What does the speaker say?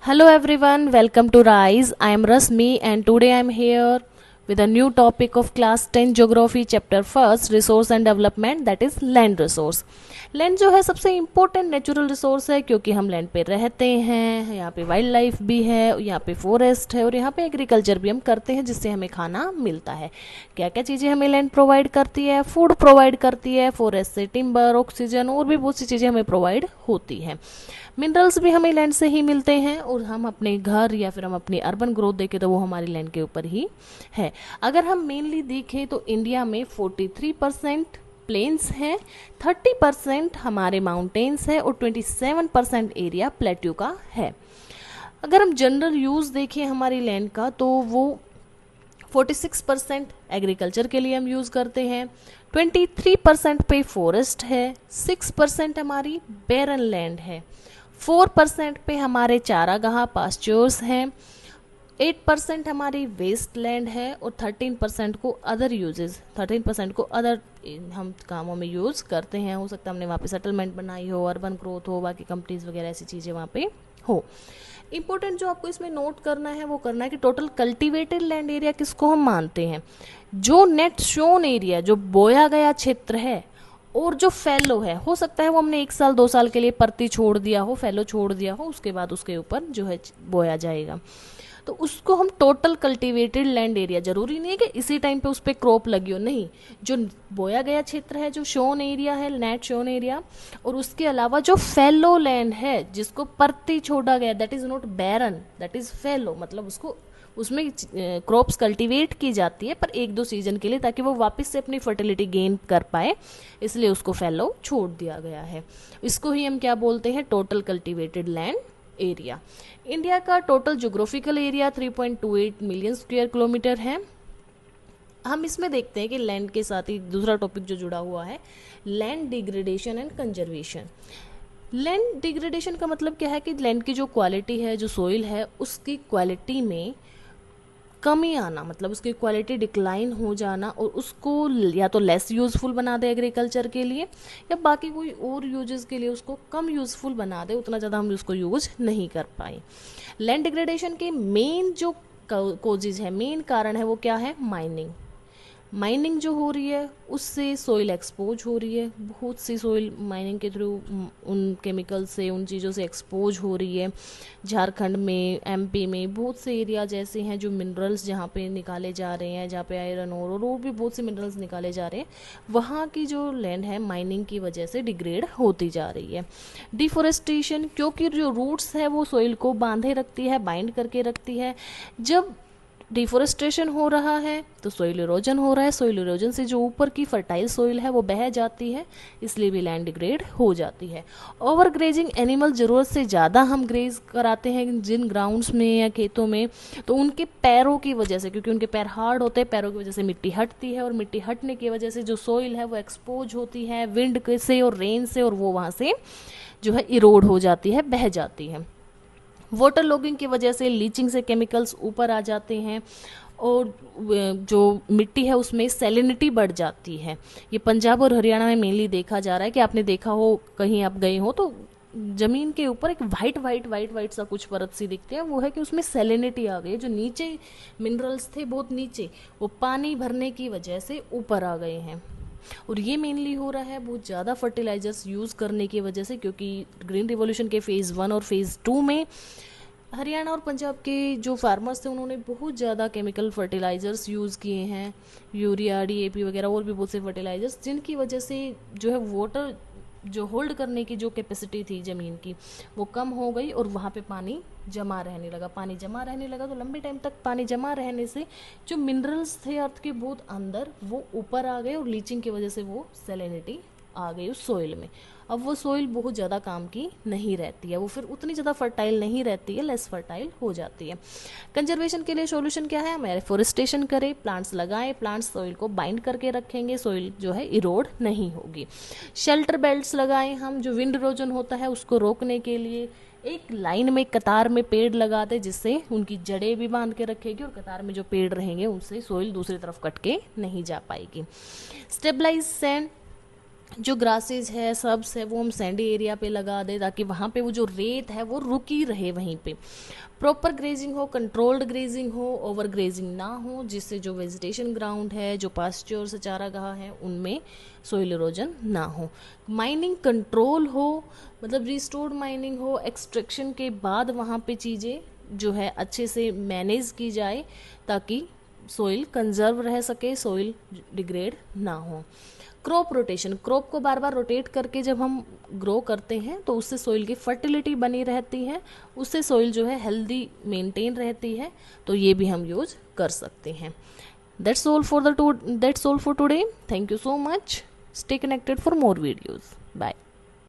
Hello everyone, welcome to Rise. I am Rasmi and today I am here with a new topic of class 10 geography chapter first resource and development that is land resource. Land जो है सबसे important natural resource है क्योंकि हम land पे रहते हैं, यहाँ पे वाइल्ड लाइफ भी है, यहाँ पे फॉरेस्ट है और यहाँ पे एग्रीकल्चर भी हम करते हैं जिससे हमें खाना मिलता है। क्या क्या चीज़ें हमें लैंड प्रोवाइड करती है? फूड प्रोवाइड करती है, फॉरेस्ट से टिम्बर, ऑक्सीजन और भी बहुत सी चीज़ें हमें प्रोवाइड होती हैं। मिनरल्स भी हमें लैंड से ही मिलते हैं और हम अपने घर या फिर हम अपनी अर्बन ग्रोथ देखें तो वो हमारी लैंड के ऊपर ही है। अगर हम मेनली देखें तो इंडिया में 43% प्लेन्स हैं, 30% हमारे माउंटेन्स है और 27% एरिया प्लेट्यू का है। अगर हम जनरल यूज़ देखें हमारी लैंड का तो वो 46% एग्रीकल्चर के लिए हम यूज़ करते हैं, 23% पे फॉरेस्ट है, 6% हमारी बैरन लैंड है, 4% पे हमारे चारागाह पास्चर्स हैं, 8% हमारी वेस्ट लैंड है और 13% को अदर यूजेस 13% को अदर हम कामों में यूज़ करते हैं। हो सकता है हमने वहाँ पे सेटलमेंट बनाई हो, अर्बन ग्रोथ हो, बाकी कंपनीज वगैरह ऐसी चीज़ें वहाँ पे हो। इम्पोर्टेंट जो आपको इसमें नोट करना है वो करना है कि टोटल कल्टीवेटेड लैंड एरिया किसको हम मानते हैं? जो नेट शोन एरिया, जो बोया गया क्षेत्र है और जो फैलो है, हो सकता है वो हमने 1 साल 2 साल के लिए परती छोड़ दिया हो, फैलो छोड़ दिया हो, उसके बाद उसके ऊपर जो है बोया जाएगा, तो उसको हम टोटल कल्टीवेटेड लैंड एरिया, जरूरी नहीं है कि इसी टाइम पे उस पर क्रॉप लगी हो, नहीं, जो बोया गया क्षेत्र है, जो शोन एरिया है, नेट शोन एरिया, और उसके अलावा जो फैलो लैंड है जिसको परती छोड़ा गया, that is not barren, that is fallow, मतलब उसको उसमें क्रॉप्स कल्टीवेट की जाती है पर 1-2 सीजन के लिए ताकि वो वापस से अपनी फर्टिलिटी गेन कर पाए, इसलिए उसको फैलो छोड़ दिया गया है। इसको ही हम क्या बोलते हैं? Total cultivated land area. India का total geographical area 3.28 million square kilometre है। हम इसमें देखते हैं कि लैंड के साथ ही दूसरा टॉपिक जो जुड़ा हुआ है, land degradation and conservation. Land degradation का मतलब क्या है कि लैंड की जो क्वालिटी है, जो सोइल है, उसकी क्वालिटी में कमी आना, मतलब उसकी क्वालिटी डिक्लाइन हो जाना और उसको या तो लेस यूज़फुल बना दे एग्रीकल्चर के लिए या बाकी कोई और यूजेस के लिए उसको कम यूज़फुल बना दे, उतना ज़्यादा हम उसको यूज़ नहीं कर पाए। लैंड डिग्रेडेशन के मेन जो कोजेज है, मेन कारण है, वो क्या है? माइनिंग। माइनिंग जो हो रही है उससे सोइल एक्सपोज हो रही है, बहुत सी सोइल माइनिंग के थ्रू उन केमिकल से, उन चीज़ों से एक्सपोज हो रही है। झारखंड में, एमपी में बहुत से एरिया जैसे हैं जो मिनरल्स जहाँ पे निकाले जा रहे हैं, जहाँ पे आयरन और भी बहुत से मिनरल्स निकाले जा रहे हैं, वहाँ की जो लैंड है माइनिंग की वजह से डिग्रेड होती जा रही है। डिफोरेस्टेशन, क्योंकि जो रूट्स है वो सोइल को बांधे रखती है, बाइंड करके रखती है। जब डिफोरेस्टेशन हो रहा है तो सोइल इरोजन हो रहा है, सोइल इरोजन से जो ऊपर की फर्टाइल सोइल है वो बह जाती है, इसलिए भी लैंड डिग्रेड हो जाती है। ओवर ग्रेजिंग, एनिमल ज़रूरत से ज़्यादा हम ग्रेज कराते हैं जिन ग्राउंड्स में या खेतों में, तो उनके पैरों की वजह से, क्योंकि उनके पैर हार्ड होते हैं, पैरों की वजह से मिट्टी हटती है और मिट्टी हटने की वजह से जो सोइल है वो एक्सपोज होती है विंड से और रेन से, और वो वहाँ से जो है इरोड हो जाती है, बह जाती है। वाटर लॉगिंग की वजह से, लीचिंग से केमिकल्स ऊपर आ जाते हैं और जो मिट्टी है उसमें सैलिनिटी बढ़ जाती है। ये पंजाब और हरियाणा में मेनली देखा जा रहा है कि आपने देखा हो, कहीं आप गए हो तो जमीन के ऊपर एक वाइट सा कुछ परत सी दिखती है, वो है कि उसमें सैलिनिटी आ गई है। जो नीचे मिनरल्स थे बहुत नीचे, वो पानी भरने की वजह से ऊपर आ गए हैं, और ये मेनली हो रहा है बहुत ज़्यादा फर्टिलाइजर्स यूज़ करने की वजह से, क्योंकि ग्रीन रिवॉल्यूशन के फेज़ 1 और फेज़ 2 में हरियाणा और पंजाब के जो फार्मर्स थे उन्होंने बहुत ज़्यादा केमिकल फर्टिलाइजर्स यूज़ किए हैं, यूरिया, डीएपी वगैरह और भी बहुत से फर्टिलाइजर्स, जिनकी वजह से जो है वाटर जो होल्ड करने की जो कैपेसिटी थी ज़मीन की वो कम हो गई और वहाँ पे पानी जमा रहने लगा। पानी जमा रहने लगा तो लंबे टाइम तक पानी जमा रहने से जो मिनरल्स थे अर्थ के बहुत अंदर वो ऊपर आ गए और लीचिंग की वजह से वो सैलिनिटी आ गई उस सोइल में। अब वो सोइल बहुत ज़्यादा काम की नहीं रहती है, वो फिर उतनी ज़्यादा फर्टाइल नहीं रहती है, लेस फर्टाइल हो जाती है। कंजर्वेशन के लिए सॉल्यूशन क्या है? हम एफोरेस्टेशन करें, प्लांट्स लगाएं, प्लांट्स सोइल को बाइंड करके रखेंगे, सोइल जो है इरोड नहीं होगी। शेल्टर बेल्ट्स लगाएं हम, जो विंड इरोजन होता है उसको रोकने के लिए एक लाइन में कतार में पेड़ लगा दे, जिससे उनकी जड़ें भी बांध के रखेगी और कतार में जो पेड़ रहेंगे उनसे सोइल दूसरी तरफ कट के नहीं जा पाएगी। स्टेबलाइज सैंड, जो ग्रासेस है सब्स है वो हम सैंडी एरिया पे लगा दें ताकि वहाँ पे वो जो रेत है वो रुकी रहे वहीं पे। प्रॉपर ग्रेजिंग हो, कंट्रोल्ड ग्रेजिंग हो, ओवर ग्रेजिंग ना हो, जिससे जो वेजिटेशन ग्राउंड है, जो पास्चर्स चारागाह है, उनमें सोइल इरोजन ना हो। माइनिंग कंट्रोल हो, मतलब रिस्टोर्ड माइनिंग हो, एक्सट्रैक्शन के बाद वहाँ पे चीज़ें जो है अच्छे से मैनेज की जाए ताकि सोइल कंजर्व रह सके, सोइल डिग्रेड ना हो। क्रॉप रोटेशन, क्रॉप को बार बार रोटेट करके जब हम ग्रो करते हैं तो उससे सोइल की फर्टिलिटी बनी रहती है, उससे सोइल जो है हेल्दी मेंटेन रहती है, तो ये भी हम यूज कर सकते हैं। That's all for today. Thank you so much. Stay connected for more videos. Bye.